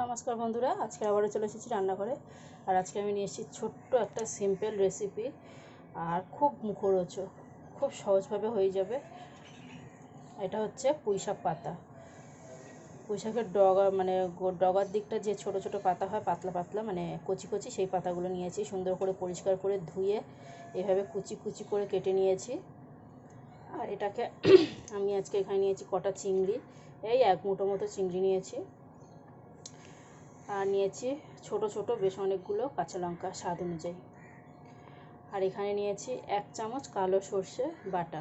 নমস্কার বন্ধুরা, আজকে আবারও চলে এসেছি রান্নাঘরে। আর আজকে আমি নিয়ে এসেছি ছোট্ট একটা সিম্পল রেসিপি, আর খুব মুখরোচক, খুব সহজভাবে হয়ে যাবে। এটা হচ্ছে পুঁইশাক পাতা। পুঁইশাকের ডগা ডগার দিকটা যে ছোট ছোট পাতা হয়, পাতলা পাতলা কচি কচি, সেই পাতাগুলো নিয়েছি। সুন্দর করে পরিষ্কার করে ধুয়ে এভাবে কুচি কুচি করে কেটে নিয়েছি। আর এটাকে আমি আজকে এখানে নিয়েছি কটা চিংড়ি, এই 1 মুঠো মতো চিংড়ি নিয়েছি। আর নিয়েছি ছোট ছোট বেশ অনেকগুলো কাঁচা লঙ্কা স্বাদ অনুযায়ী। আর এখানে নিয়েছি 1 চামচ কালো সর্ষে বাটা,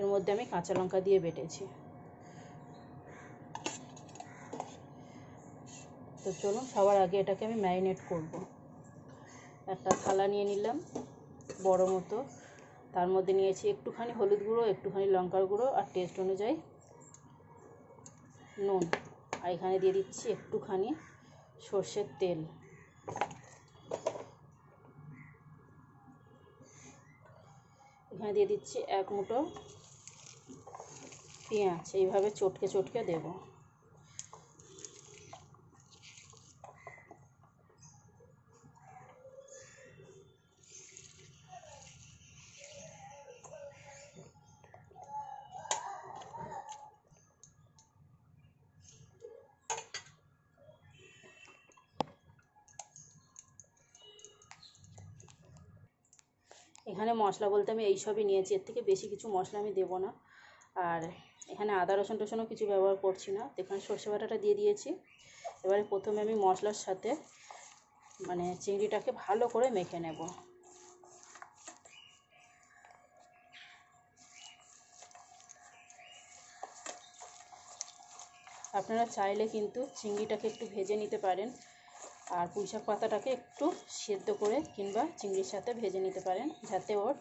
এর মধ্যে আমি কাঁচা লঙ্কা দিয়ে বেটেছি। তো চলুন সবার আগে এটাকে আমি ম্যারিনেট করব। একটা থালা নিয়ে নিলাম বড় মতো, তার মধ্যে নিয়েছি একটুখানি হলুদ গুঁড়ো, একটুখানি লঙ্কার গুঁড়ো আর টেস্ট অনুযায়ী নুন। আর এখানে দিয়ে দিচ্ছি একটুখানি সর্ষের তেল। এখানে দিয়ে দিচ্ছি 1 মুঠো পেঁয়াজ, এইভাবে চটকে চটকে দেব। এখানে মশলা বলতে আমি এইসবই নিয়েছি, এর থেকে বেশি কিছু মশলা আমি দেবো না। আর এখানে আদা রসুন টসুনও কিছু ব্যবহার করছি না। এখানে সর্ষে বাটাটা দিয়ে দিয়েছি। এবারে প্রথমে আমি মশলার সাথে চিংড়িটাকে ভালো করে মেখে নেব। আপনারা চাইলে কিন্তু চিংড়িটাকে একটু ভেজে নিতে পারেন, আর পুঁইশাক পাতাটাকে একটু সেদ্ধ করে কিংবা চিংড়ির সাথে ভেজে নিতে পারেন, যাতে ওর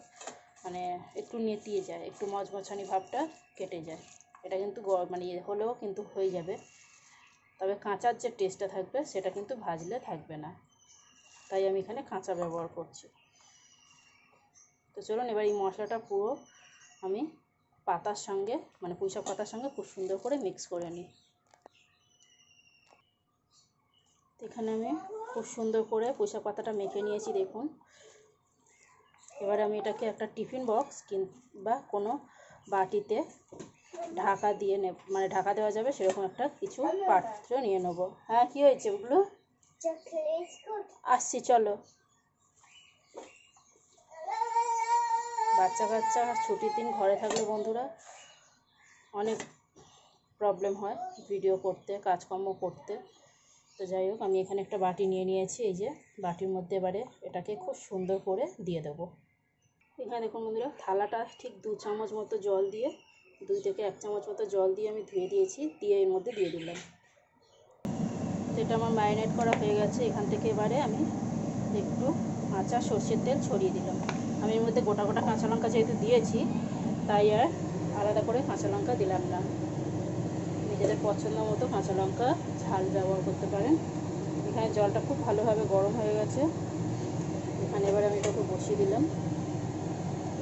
একটু নেতিয়ে যায়, একটু মচমচানি ভাবটা কেটে যায়। এটা কিন্তু হলেও কিন্তু হয়ে যাবে, তবে কাঁচার যে টেস্টটা থাকবে সেটা কিন্তু ভাজলে থাকবে না, তাই আমি এখানে কাঁচা ব্যবহার করছি। তো চলুন এবার এই মশলাটা পুরো আমি পাতার সঙ্গে পুঁইশাক পাতার সঙ্গে খুব সুন্দর করে মিক্স করে নিই। এখানে আমি খুব সুন্দর করে পুঁইশাক পাতাটা মেখে নিয়েছি, দেখুন। এবার আমি এটাকে একটা টিফিন বক্স কিংবা কোনো বাটিতে ঢাকা দিয়ে ঢাকা দেওয়া যাবে সেরকম একটা কিছু পাত্র নিয়ে নেবো। হ্যাঁ, কি হয়েছে ওগুলো? আসছি, চলো। বাচ্চা কাচ্চা ছুটির দিন ঘরে থাকলে বন্ধুরা অনেক প্রবলেম হয় ভিডিও করতে, কাজকর্ম করতে। তো যাই হোক, আমি এখানে একটা বাটি নিয়ে নিয়েছি। এই যে বাটির মধ্যে এবারে এটাকে খুব সুন্দর করে দিয়ে দেবো। এখানে দেখুন বন্ধুরা, থালাটা ঠিক 2 চামচ মতো জল দিয়ে, 2 থেকে 1 চামচ মতো জল দিয়ে আমি ধুয়ে দিয়েছি, দিয়ে এর মধ্যে দিয়ে দিলাম। এটা আমার ম্যারিনেট করা হয়ে গেছে। এখান থেকে এবারে আমি একটু কাঁচা সর্ষের তেল ছড়িয়ে দিলাম। আমি এর মধ্যে গোটা গোটা কাঁচা লঙ্কা যেহেতু দিয়েছি, তাই আর আলাদা করে কাঁচা লঙ্কা দিলাম না। নিজেদের পছন্দ মতো কাঁচা লঙ্কা ঝাল ব্যবহার করতে পারেন। এখানে জলটা খুব ভালোভাবে গরম হয়ে গেছে। এখানে এবার আমি এটাকে বসিয়ে দিলাম।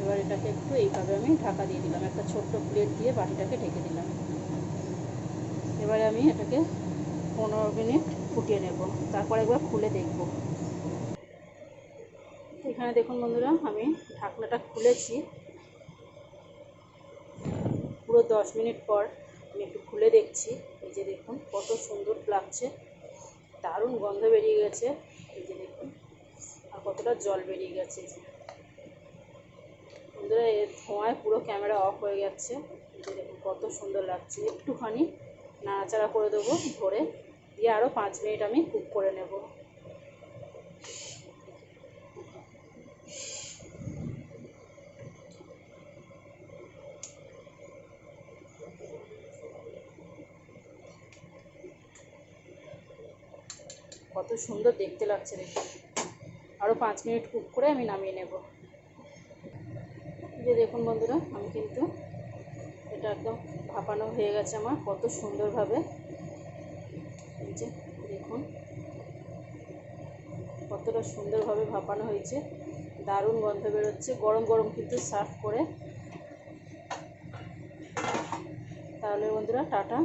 এবার এটাকে একটু এইভাবে আমি ঢাকা দিয়ে দিলাম, একটা ছোট্ট প্লেট দিয়ে বাটিটাকে ঢেকে দিলাম। এবারে আমি এটাকে 15 মিনিট ফুটিয়ে নেব, তারপর একবার খুলে দেখব। এখানে দেখুন বন্ধুরা, আমি ঢাকনাটা খুলেছি। পুরো 10 মিনিট পর আমি একটু খুলে দেখছি। এই যে দেখুন কত সুন্দর লাগছে, দারুণ গন্ধ বেরিয়ে গেছে। এই যে দেখুন, আর কতটা জল বেরিয়ে গেছে। বন্ধুরা, এর ধোঁয়ায় পুরো ক্যামেরা অফ হয়ে যাচ্ছে। এই যে দেখুন কত সুন্দর লাগছে। একটুখানি নাড়াচাড়া করে দেবো ধরে, দিয়ে আরও 5 মিনিট আমি কুক করে নেব। কত সুন্দর দেখতে লাগছে দেখুন। আরও 5 মিনিট কুক করে আমি নামিয়ে নেব। যে দেখুন বন্ধুরা, আমি কিন্তু এটা একদম ভাপানো হয়ে গেছে আমার কত সুন্দরভাবে। এই যে দেখুন কতটা সুন্দরভাবে ভাপানো হয়েছে, দারুণ গন্ধ বেরোচ্ছে। গরম গরম কিন্তু সার্ভ করে। তাহলে বন্ধুরা টাটা,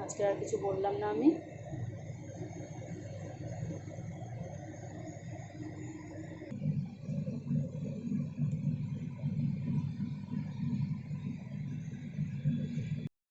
আজকে আর কিছু বললাম না আমি।